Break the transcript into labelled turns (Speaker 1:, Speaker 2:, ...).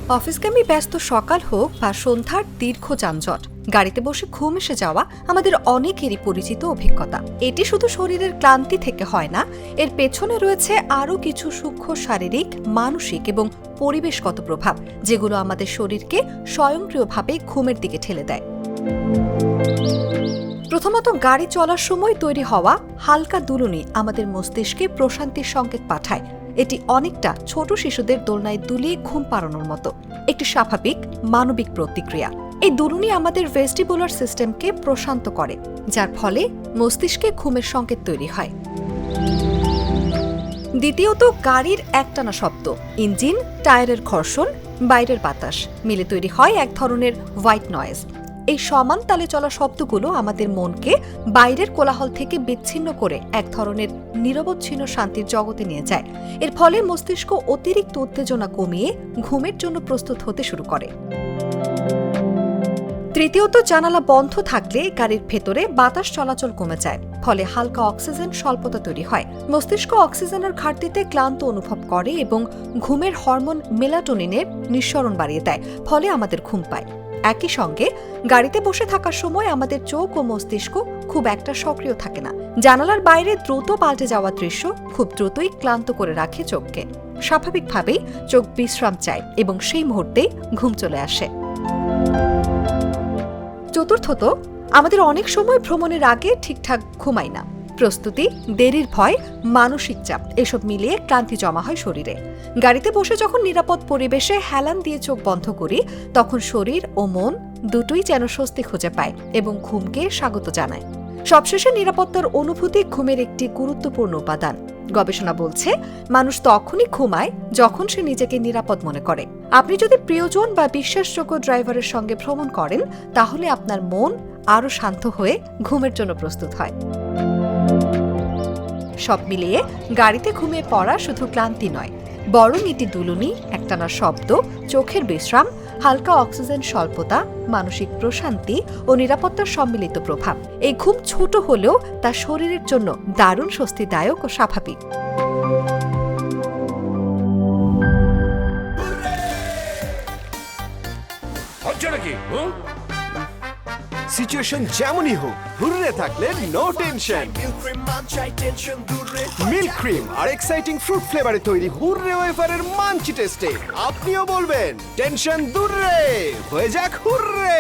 Speaker 1: অফিসগামী ব্যস্ত সকাল হোক বা সন্ধ্যার দীর্ঘ যানজট, গাড়িতে বসে ঘুম এসে যাওয়া আমাদের অনেকেরই পরিচিত অভিজ্ঞতা। এটি শুধু শরীরের ক্লান্তি থেকে হয় না, এর পেছনে রয়েছে আরও কিছু সূক্ষ্ম শারীরিক, মানসিক এবং পরিবেশগত প্রভাব, যেগুলো আমাদের শরীরকে স্বয়ংক্রিয়ভাবে ঘুমের দিকে ঠেলে দেয়। প্রথমত, গাড়ি চলার সময় তৈরি হওয়া হালকা দুলুনি আমাদের মস্তিষ্কে প্রশান্তির সংকেত পাঠায়। এটি অনেকটা ছোট শিশুদের দোলনায় দুলিয়ে ঘুম পাড়ানোর মতো একটি স্বাভাবিক মানবিক প্রতিক্রিয়া। এই দুলুনি আমাদের ভেস্টিবুলার সিস্টেমকে প্রশান্ত করে, যার ফলে মস্তিষ্কে ঘুমের সংকেত তৈরি হয়। দ্বিতীয়ত, গাড়ির একটানা শব্দ, ইঞ্জিন, টায়ারের ঘর্ষণ, বাইরের বাতাস মিলে তৈরি হয় এক ধরনের হোয়াইট নয়েজ। এই সমান তালে চলা শব্দগুলো আমাদের মনকে বাইরের কোলাহল থেকে বিচ্ছিন্ন করে এক ধরনের নিরবচ্ছিন্ন শান্তির জগতে নিয়ে যায়। এর ফলে মস্তিষ্ক অতিরিক্ত উত্তেজনা কমিয়ে ঘুমের জন্য প্রস্তুত হতে শুরু করে। তৃতীয়ত, জানালা বন্ধ থাকলে গাড়ির ভেতরে বাতাস চলাচল কমে যায়, ফলে হালকা অক্সিজেন স্বল্পতা তৈরি হয়। মস্তিষ্ক অক্সিজেনের ঘাটতিতে ক্লান্ত অনুভব করে এবং ঘুমের হরমোন মেলাটোনিনের নিঃসরণ বাড়িয়ে দেয়, ফলে আমাদের ঘুম পায়। একই সঙ্গে গাড়িতে বসে থাকার সময় আমাদের চোখ ও মস্তিষ্ক খুব একটা সক্রিয় থাকে না। জানালার বাইরে দ্রুত পাল্টে যাওয়া দৃশ্য খুব দ্রুতই ক্লান্ত করে রাখে চোখকে। স্বাভাবিকভাবেই চোখ বিশ্রাম চায় এবং সেই মুহূর্তেই ঘুম চলে আসে। চতুর্থত, আমাদের অনেক সময় ভ্রমণের আগে ঠিকঠাক ঘুমাই না। প্রস্তুতি, দেরির ভয়, মানসিক চাপ এসব মিলিয়ে ক্লান্তি জমা হয় শরীরে। গাড়িতে বসে যখন নিরাপদ পরিবেশে হেলান দিয়ে চোখ বন্ধ করি, তখন শরীর ও মন দুটোই যেন স্বস্তি খুঁজে পায় এবং ঘুমকে স্বাগত জানায়। সবশেষে নিরাপত্তার অনুভূতি ঘুমের একটি গুরুত্বপূর্ণ উপাদান। গবেষণা বলছে, মানুষ তখনই ঘুমায় যখন সে নিজেকে নিরাপদ মনে করে। আপনি যদি প্রিয়জন বা বিশ্বাসযোগ্য ড্রাইভারের সঙ্গে ভ্রমণ করেন, তাহলে আপনার মন আরও শান্ত হয়ে ঘুমের জন্য প্রস্তুত হয়। সব মিলিয়ে গাড়িতে ঘুমিয়ে পড়া শুধু ক্লান্তি নয়, বরং এটি দুলুনি, একটানা শব্দ, চোখের বিশ্রাম, হালকা অক্সিজেন স্বল্পতা, মানসিক প্রশান্তি ও নিরাপত্তার সম্মিলিত প্রভাব। এই ঘুম ছোট হলেও তা শরীরের জন্য দারুণ স্বস্তিদায়ক ও স্বাভাবিক।
Speaker 2: সিচুয়েশন যেমনই হোক, হুররে থাকলে নো টেনশন। মিল্ক ক্রিম আর এক্সাইটিং ফ্রুট ফ্লেভারে তৈরি হুররে ওয়েফারের মাঞ্চি টেস্টে আপনিও বলবেন টেনশন দূরে হয়ে যাক হুররে।